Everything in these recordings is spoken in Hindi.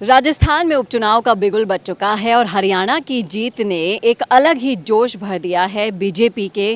राजस्थान में उपचुनाव का बिगुल बज चुका है और हरियाणा की जीत ने एक अलग ही जोश भर दिया है बीजेपी के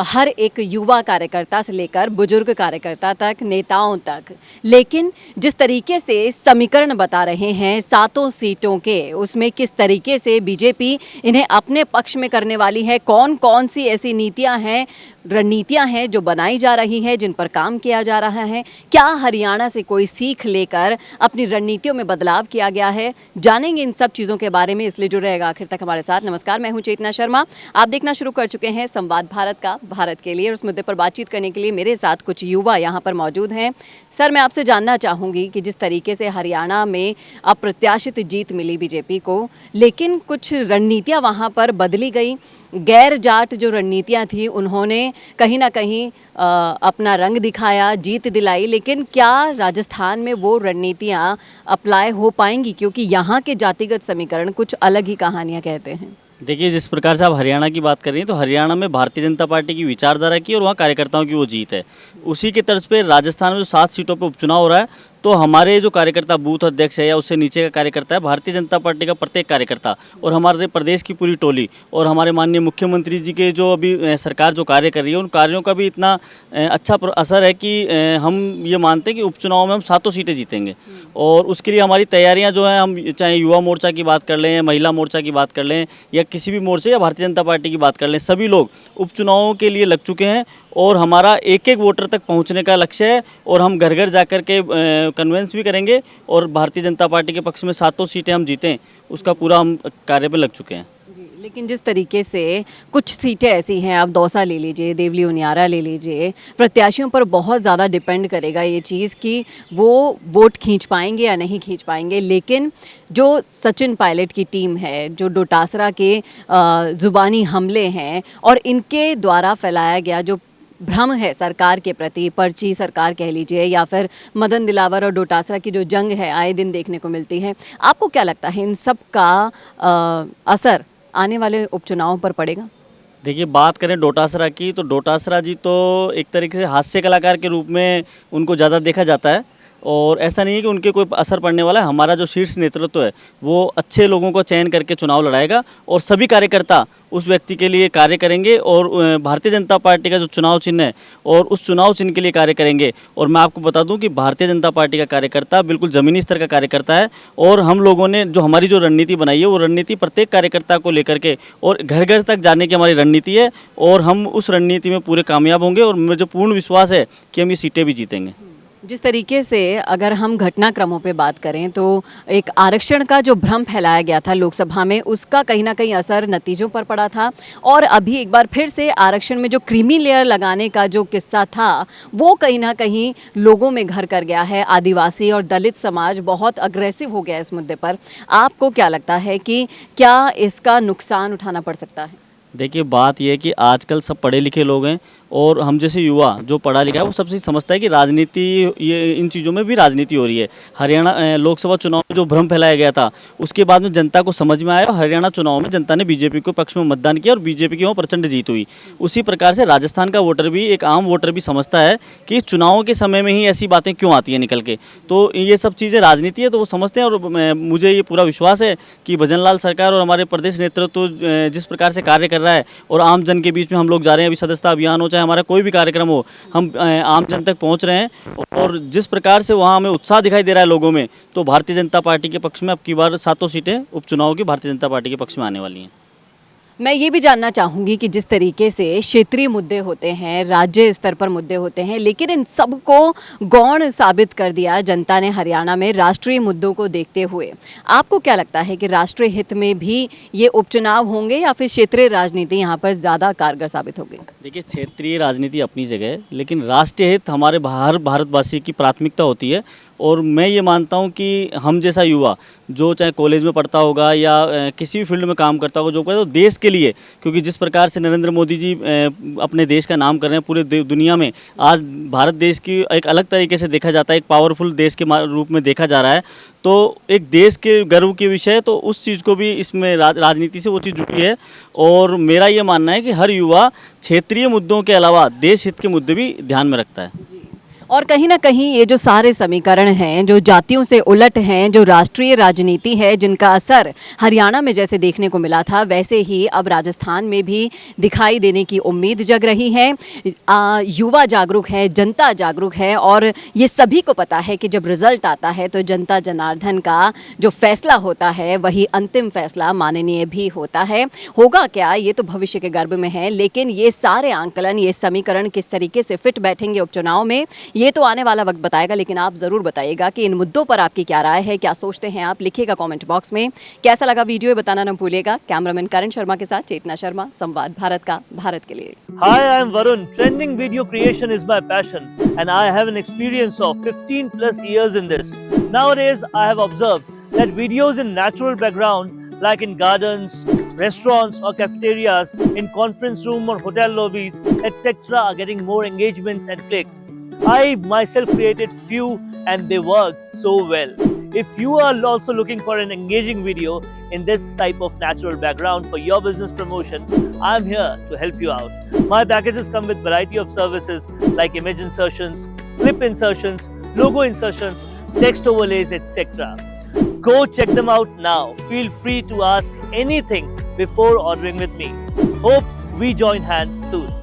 हर एक युवा कार्यकर्ता से लेकर बुजुर्ग कार्यकर्ता तक, नेताओं तक। लेकिन जिस तरीके से समीकरण बता रहे हैं सातों सीटों के, उसमें किस तरीके से बीजेपी इन्हें अपने पक्ष में करने वाली है, कौन कौन सी ऐसी नीतियां हैं, रणनीतियां हैं जो बनाई जा रही है, जिन पर काम किया जा रहा है, क्या हरियाणा से कोई सीख लेकर अपनी रणनीतियों में बदलाव किया गया है, जानेंगे इन सब चीज़ों के बारे में। इसलिए जुड़े रहेगा आखिर तक हमारे साथ। नमस्कार, मैं हूं चेतना शर्मा। आप देखना शुरू कर चुके हैं संवाद भारत का, भारत के लिए। उस मुद्दे पर बातचीत करने के लिए मेरे साथ कुछ युवा यहाँ पर मौजूद हैं। सर, मैं आपसे जानना चाहूँगी कि जिस तरीके से हरियाणा में अप्रत्याशित जीत मिली बीजेपी को, लेकिन कुछ रणनीतियाँ वहाँ पर बदली गई। गैर जाट जो रणनीतियाँ थी उन्होंने कहीं ना कहीं अपना रंग दिखाया, जीत दिलाई। लेकिन क्या राजस्थान में वो रणनीतियाँ अप्लाई हो पाएंगी, क्योंकि यहाँ के जातिगत समीकरण कुछ अलग ही कहानियाँ कहते हैं। देखिए, जिस प्रकार से आप हरियाणा की बात कर रही हैं, तो हरियाणा में भारतीय जनता पार्टी की विचारधारा की और वहाँ कार्यकर्ताओं की वो जीत है। उसी के तर्ज पे राजस्थान में जो 7 सीटों पे उपचुनाव हो रहा है, तो हमारे जो कार्यकर्ता बूथ अध्यक्ष है या उससे नीचे का कार्यकर्ता है, भारतीय जनता पार्टी का प्रत्येक कार्यकर्ता और हमारे प्रदेश की पूरी टोली और हमारे माननीय मुख्यमंत्री जी के जो अभी सरकार जो कार्य कर रही है, उन कार्यों का भी इतना अच्छा असर है कि हम ये मानते हैं कि उपचुनाव में हम 7 सीटें जीतेंगे। और उसके लिए हमारी तैयारियां जो हैं, हम चाहे युवा मोर्चा की बात कर लें, महिला मोर्चा की बात कर लें, या किसी भी मोर्चे या भारतीय जनता पार्टी की बात कर लें, सभी लोग उपचुनावों के लिए लग चुके हैं। और हमारा एक एक वोटर तक पहुंचने का लक्ष्य है और हम घर घर जाकर के कन्वेंस भी करेंगे और भारतीय जनता पार्टी के पक्ष में 7 सीटें हम जीतें, उसका पूरा हम कार्य पे लग चुके हैं। जी, लेकिन जिस तरीके से कुछ सीटें ऐसी हैं, आप दौसा ले लीजिए, देवली उनियारा ले लीजिए, प्रत्याशियों पर बहुत ज़्यादा डिपेंड करेगा ये चीज़ कि वो वोट खींच पाएंगे या नहीं खींच पाएंगे। लेकिन जो सचिन पायलट की टीम है, जो डोटासरा के ज़ुबानी हमले हैं और इनके द्वारा फैलाया गया जो भ्रम है सरकार के प्रति, पर्ची सरकार कह लीजिए, या फिर मदन दिलावर और डोटासरा की जो जंग है आए दिन देखने को मिलती है, आपको क्या लगता है इन सब का असर आने वाले उपचुनावों पर पड़ेगा? देखिए, बात करें डोटासरा की, तो डोटासरा जी तो एक तरीके से हास्य कलाकार के रूप में उनको ज़्यादा देखा जाता है और ऐसा नहीं है कि उनके कोई असर पड़ने वाला है। हमारा जो शीर्ष नेतृत्व है वो अच्छे लोगों को चयन करके चुनाव लड़ाएगा और सभी कार्यकर्ता उस व्यक्ति के लिए कार्य करेंगे और भारतीय जनता पार्टी का जो चुनाव चिन्ह है और उस चुनाव चिन्ह के लिए कार्य करेंगे। और मैं आपको बता दूं कि भारतीय जनता पार्टी का कार्यकर्ता बिल्कुल ज़मीनी स्तर का कार्यकर्ता है और हम लोगों ने जो हमारी जो रणनीति बनाई है, वो रणनीति प्रत्येक कार्यकर्ता को लेकर के और घर घर तक जाने की हमारी रणनीति है और हम उस रणनीति में पूरे कामयाब होंगे और मुझे पूर्ण विश्वास है कि हम ये सीटें भी जीतेंगे। जिस तरीके से अगर हम घटनाक्रमों पे बात करें, तो एक आरक्षण का जो भ्रम फैलाया गया था लोकसभा में, उसका कहीं ना कहीं असर नतीजों पर पड़ा था। और अभी एक बार फिर से आरक्षण में जो क्रीमी लेयर लगाने का जो किस्सा था, वो कहीं ना कहीं लोगों में घर कर गया है। आदिवासी और दलित समाज बहुत अग्रेसिव हो गया इस मुद्दे पर। आपको क्या लगता है कि क्या इसका नुकसान उठाना पड़ सकता है? देखिए, बात यह है कि आजकल सब पढ़े लिखे लोग हैं और हम जैसे युवा जो पढ़ा लिखा है वो सबसे समझता है कि राजनीति, ये इन चीज़ों में भी राजनीति हो रही है। हरियाणा लोकसभा चुनाव में जो भ्रम फैलाया गया था, उसके बाद में जनता को समझ में आया और हरियाणा चुनाव में जनता ने बीजेपी के पक्ष में मतदान किया और बीजेपी की वहाँ प्रचंड जीत हुई। उसी प्रकार से राजस्थान का वोटर भी, एक आम वोटर भी समझता है कि चुनावों के समय में ही ऐसी बातें क्यों आती हैं निकल के। तो ये सब चीज़ें राजनीति है, तो वो समझते हैं। और मुझे ये पूरा विश्वास है कि भजन लाल सरकार और हमारे प्रदेश नेतृत्व जिस प्रकार से कार्य कर रहा है और आम जन के बीच में हम लोग जा रहे हैं, अभी सदस्यता अभियान हो चाहे हमारा कोई भी कार्यक्रम हो, हम आम जन तक पहुंच रहे हैं और जिस प्रकार से वहां हमें उत्साह दिखाई दे रहा है लोगों में, तो भारतीय जनता पार्टी के पक्ष में अब की बार 7 सीटें उपचुनाव की भारतीय जनता पार्टी के पक्ष में आने वाली हैं। मैं ये भी जानना चाहूँगी कि जिस तरीके से क्षेत्रीय मुद्दे होते हैं, राज्य स्तर पर मुद्दे होते हैं, लेकिन इन सबको गौण साबित कर दिया जनता ने हरियाणा में राष्ट्रीय मुद्दों को देखते हुए। आपको क्या लगता है कि राष्ट्रीय हित में भी ये उपचुनाव होंगे या फिर क्षेत्रीय राजनीति यहाँ पर ज़्यादा कारगर साबित होगी? देखिए, क्षेत्रीय राजनीति अपनी जगह है, लेकिन राष्ट्रीय हित हमारे हर भारतवासी की प्राथमिकता होती है। और मैं ये मानता हूँ कि हम जैसा युवा जो चाहे कॉलेज में पढ़ता होगा या किसी भी फील्ड में काम करता होगा, जो करता है तो देश के लिए, क्योंकि जिस प्रकार से नरेंद्र मोदी जी अपने देश का नाम कर रहे हैं पूरे दुनिया में, आज भारत देश की एक अलग तरीके से देखा जाता है, एक पावरफुल देश के रूप में देखा जा रहा है। तो एक देश के गर्व के विषय है, तो उस चीज़ को भी इसमें राजनीति से वो चीज़ जुड़ी है। और मेरा ये मानना है कि हर युवा क्षेत्रीय मुद्दों के अलावा देश हित के मुद्दे भी ध्यान में रखता है। और कहीं ना कहीं ये जो सारे समीकरण हैं, जो जातियों से उलट हैं, जो राष्ट्रीय राजनीति है, जिनका असर हरियाणा में जैसे देखने को मिला था, वैसे ही अब राजस्थान में भी दिखाई देने की उम्मीद जग रही है। युवा जागरूक है, जनता जागरूक है, और ये सभी को पता है कि जब रिजल्ट आता है तो जनता जनार्दन का जो फैसला होता है वही अंतिम फैसला माननीय भी होता है। होगा क्या, ये तो भविष्य के गर्भ में है, लेकिन ये सारे आंकलन, ये समीकरण किस तरीके से फिट बैठेंगे उपचुनाव में, ये तो आने वाला वक्त बताएगा। लेकिन आप ज़रूर बताइएगा कि इन मुद्दों पर आपकी क्या राय है, क्या सोचते हैं आप, लिखिएगा कमेंट बॉक्स में। कैसा लगा वीडियो ये बताना न भूलिएगा। कैमरामैन करण शर्मा के साथ चेतना शर्मा, संवाद भारत का, भारत के लिए। Hi, I'm Varun. Trending video creation is my passion and I have an experience of 15 plus years in this. Nowadays, I have observed that videos in natural background like in gardens, restaurants or cafeterias, in conference room or hotel lobbies, etc. are getting more engagements and clicks. I myself created few and they worked so well. If you are also looking for an engaging video in this type of natural background for your business promotion, I'm here to help you out. My packages come with variety of services like image insertions, clip insertions, logo insertions, text overlays, etc. Go check them out now. Feel free to ask anything before ordering with me. Hope we join hands soon.